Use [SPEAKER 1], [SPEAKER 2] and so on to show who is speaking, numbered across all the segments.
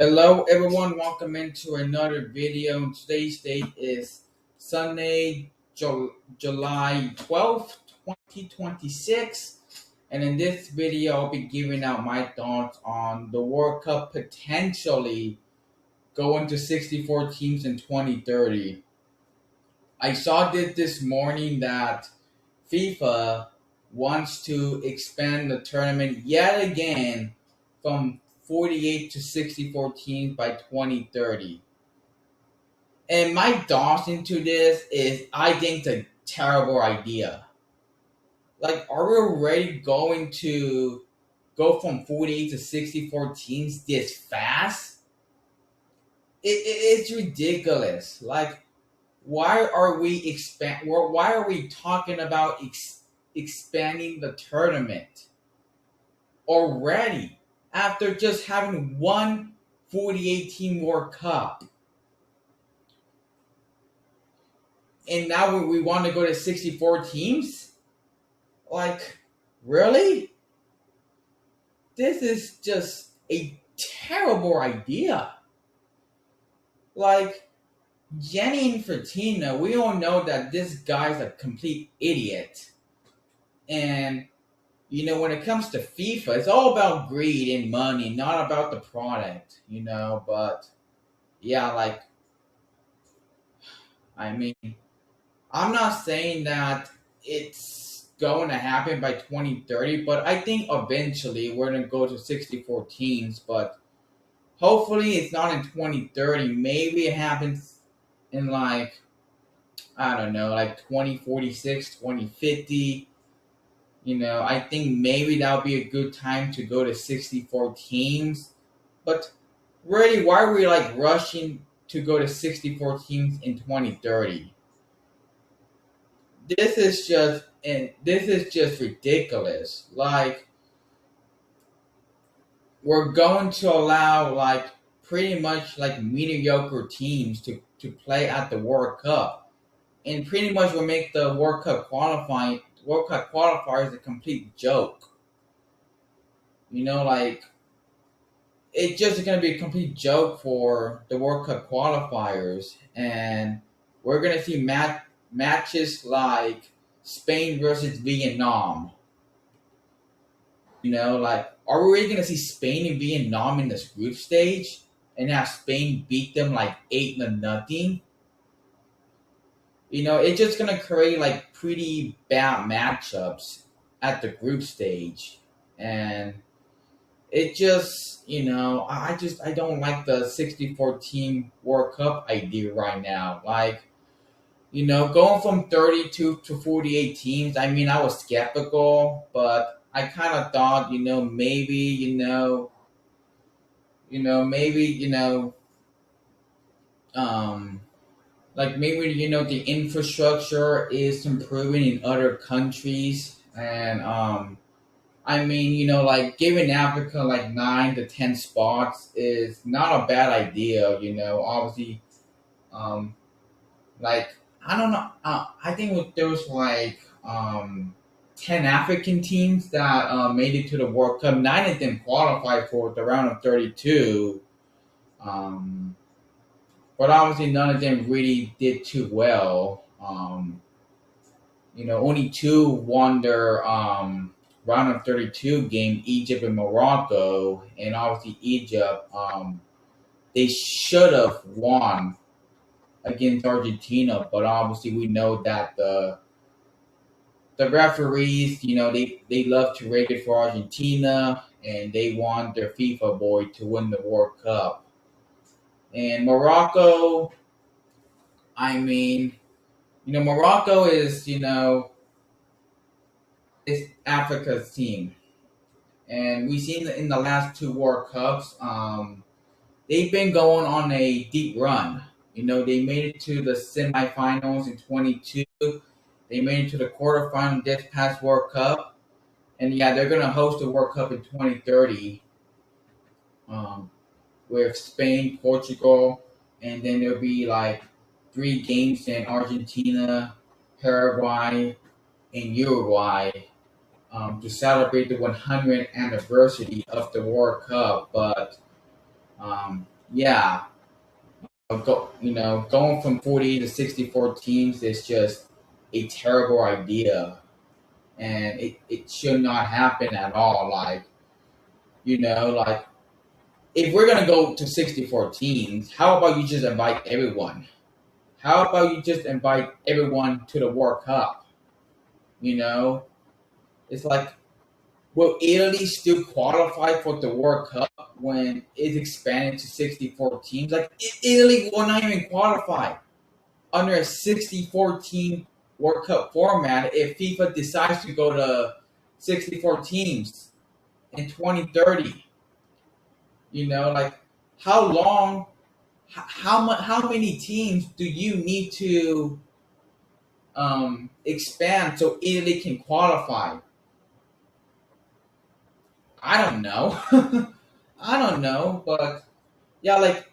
[SPEAKER 1] Hello, everyone. Welcome into another video. Today's date is Sunday, July 12th, 2026. And in this video, I'll be giving out my thoughts on the World Cup potentially going to 64 teams in 2030. I saw this morning that FIFA wants to expand the tournament yet again from 48 to 64 teams by 2030. And my thoughts into this is I think it's a terrible idea. Like, are we already going to go from 48 to 64 teams this fast? It's ridiculous. Like, why are we talking about expanding the tournament already after just having one 48 team World Cup? And now we want to go to 64 teams? Like, really? This is just a terrible idea. Like, Jenny Infantino, we all know that this guy's a complete idiot. And, when it comes to FIFA, it's all about greed and money, not about the product, But, yeah, I mean, I'm not saying that it's going to happen by 2030, but I think eventually we're going to go to 64 teams. But hopefully it's not in 2030. Maybe it happens in I don't know, 2046, 2050. I think maybe that would be a good time to go to 64 teams. But really, why are we rushing to go to 64 teams in 2030? This is just ridiculous. Like, we're going to allow pretty much mediocre teams to play at the World Cup, and pretty much will make the World Cup qualifiers a complete joke. It's just going to be a complete joke for the World Cup qualifiers, and we're going to see matches like Spain versus Vietnam. Are we really going to see Spain and Vietnam in this group stage and have Spain beat them 8-0? It's just going to create pretty bad matchups at the group stage. And it just, I don't like the 64 team World Cup idea right now. Going from 32 to 48 teams, I mean, I was skeptical, but I kind of thought, maybe, the infrastructure is improving in other countries. And, I mean, giving Africa 9 to 10 spots is not a bad idea, obviously, I don't know. I think there was 10 African teams that made it to the World Cup. 9 of them qualified for the round of 32. But obviously none of them really did too well. Only 2 won their round of 32 game, Egypt and Morocco. And obviously Egypt, they should have won against Argentina, but obviously we know that the referees, they love to rig it for Argentina, and they want their FIFA boy to win the World Cup. And Morocco, I mean, Morocco is, is Africa's team. And we've seen in the last 2 World Cups, they've been going on a deep run. They made it to the semifinals in 22. They made it to the quarterfinal this past World Cup. And yeah, they're going to host the World Cup in 2030 with Spain, Portugal, and then there'll be 3 games in Argentina, Paraguay, and Uruguay to celebrate the 100th anniversary of the World Cup. But Yeah, going from 40 to 64 teams is just a terrible idea, and it should not happen at all. Like if we're gonna go to 64 teams, how about you just invite everyone? How about you just invite everyone to the World Cup? You know, it's like, will Italy still qualify for the World Cup when it's expanded to 64 teams? Like, Italy will not even qualify under a 64 team World Cup format if FIFA decides to go to 64 teams in 2030. Like, how long, how many teams do you need to expand so Italy can qualify? I don't know. I don't know, but yeah, like,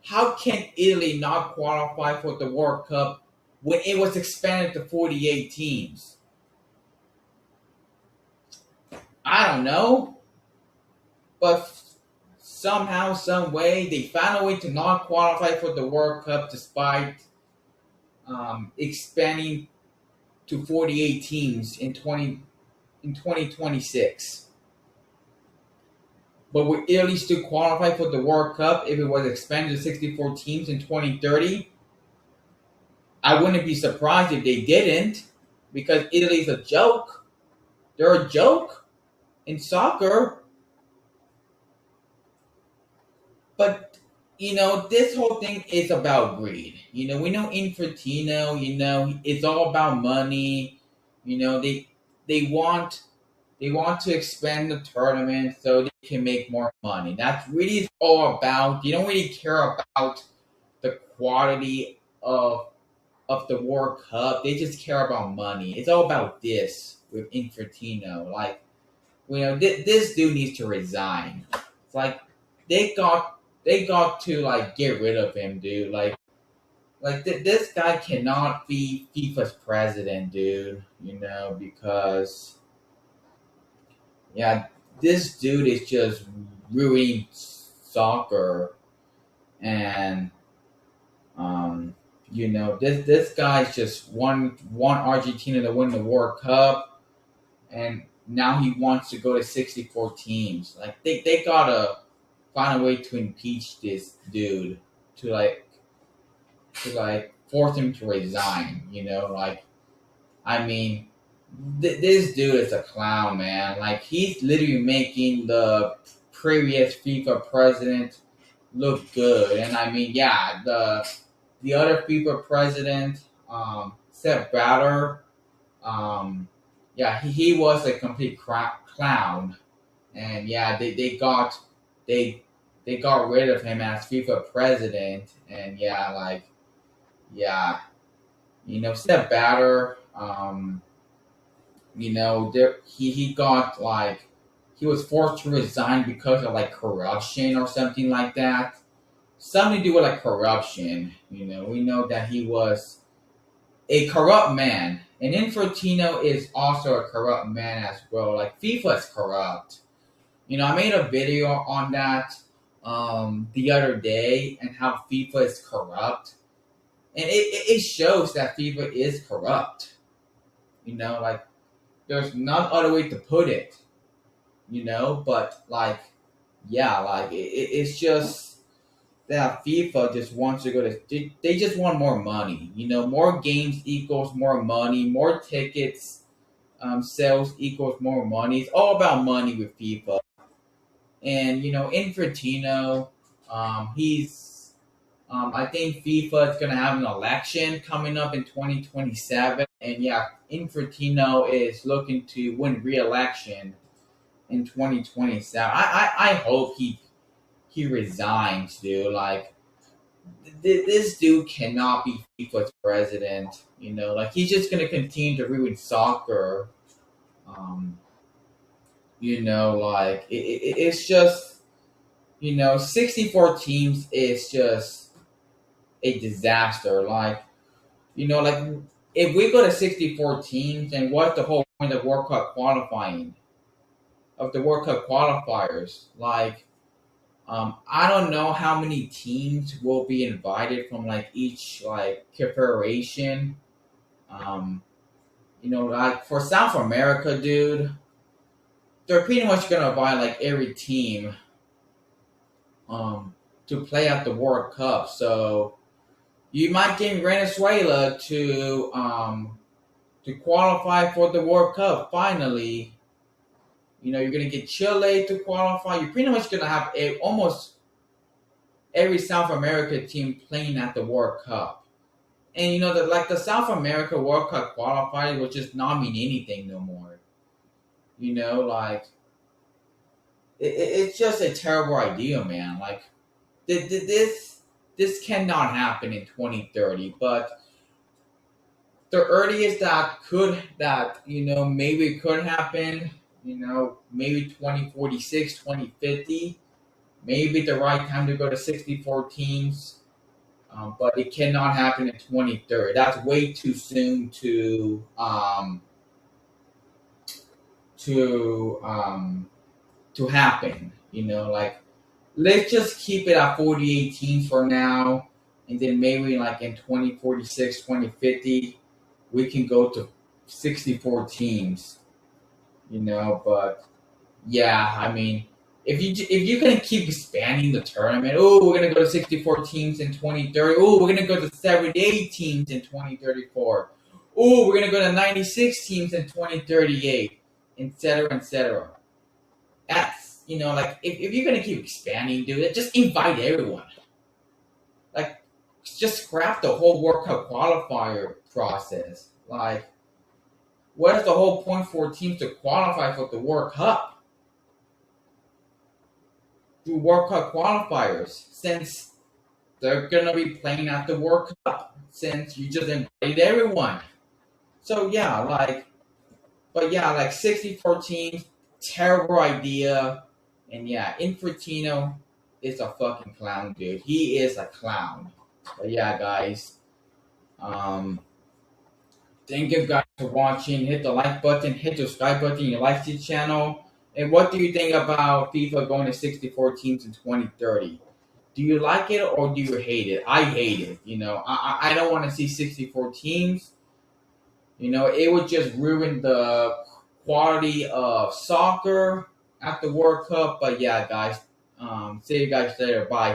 [SPEAKER 1] how can Italy not qualify for the World Cup when it was expanded to 48 teams? I don't know, but somehow, some way, they found a way to not qualify for the World Cup despite expanding to 48 teams in 2026. But would Italy still qualify for the World Cup if it was expanded to 64 teams in 2030? I wouldn't be surprised if they didn't, because Italy's a joke. They're a joke in soccer. But this whole thing is about greed. We know Infantino. It's all about money. They want they want to expand the tournament so they can make more money. That's really all about. They don't really care about the quality of the World Cup. They just care about money. It's all about this with Infantino. Like, this dude needs to resign. It's like they got to like get rid of him, dude. This guy cannot be FIFA's president, dude. Because yeah, this dude is just ruining soccer, and this guy's just won Argentina to win the World Cup, and now he wants to go to 64 teams. Like, they gotta find a way to impeach this dude to force him to resign. Like, I mean, this dude is a clown, man. Like, he's literally making the previous FIFA president look good. And I mean, yeah, the other FIFA president, Sepp Blatter, yeah, he was a complete clown. And yeah, they they got rid of him as FIFA president. And yeah, like, yeah, Sepp Blatter, he got like, he was forced to resign because of like corruption or something like that. Something to do with like corruption. We know that he was a corrupt man, and Infantino is also a corrupt man as well. Like, FIFA is corrupt. I made a video on that the other day, and how FIFA is corrupt, and it shows that FIFA is corrupt. Like, there's no other way to put it. But like, yeah, like, it's just that FIFA just wants to go to. They just want more money. More games equals more money. More tickets sales equals more money. It's all about money with FIFA. And Infantino, he's. I think FIFA is gonna have an election coming up in 2027, and yeah, Infantino is looking to win re-election in 2027. I hope he resigns, dude. Like, this dude cannot be FIFA's president. Like, he's just gonna continue to ruin soccer. Um, like, it's just 64 teams is just a disaster. Like, like, if we go to 64 teams, then what's the whole point of World Cup qualifying? Of the World Cup qualifiers, like, I don't know how many teams will be invited from like each like confederation. Um, like for South America, dude, they're pretty much gonna invite like every team um, to play at the World Cup. So you might get Venezuela to qualify for the World Cup finally. You're gonna get Chile to qualify. You're pretty much gonna have almost every South America team playing at the World Cup. And that like the South America World Cup qualifiers will just not mean anything no more. Like it's just a terrible idea, man. Like this cannot happen in 2030. But the earliest that maybe could happen, maybe 2046, 2050, maybe the right time to go to 64 teams. But it cannot happen in 2030. That's way too soon to to happen. Like let's just keep it at 48 teams for now, and then maybe like in 2046, 2050, we can go to 64 teams. But yeah, I mean, if you're gonna keep expanding the tournament, oh, we're gonna go to 64 teams in 2030. Oh, we're gonna go to 78 teams in 2034. Oh, we're gonna go to 96 teams in 2038, etc., etc. That's like if you're gonna keep expanding, dude, just invite everyone. Like, just scrap the whole World Cup qualifier process. Like, what is the whole point for teams to qualify for the World Cup? Through World Cup qualifiers, since they're gonna be playing at the World Cup, since you just invited everyone. So yeah, like 64 teams, terrible idea. And yeah, Infantino is a fucking clown, dude. He is a clown. But yeah, guys. Um, Thank you guys for watching. Hit the like button, hit the subscribe button, you like the channel. And what do you think about FIFA going to 64 teams in 2030? Do you like it or do you hate it? I hate it. I don't want to see 64 teams. It would just ruin the quality of soccer at the World Cup. But yeah, guys, see you guys later. Bye.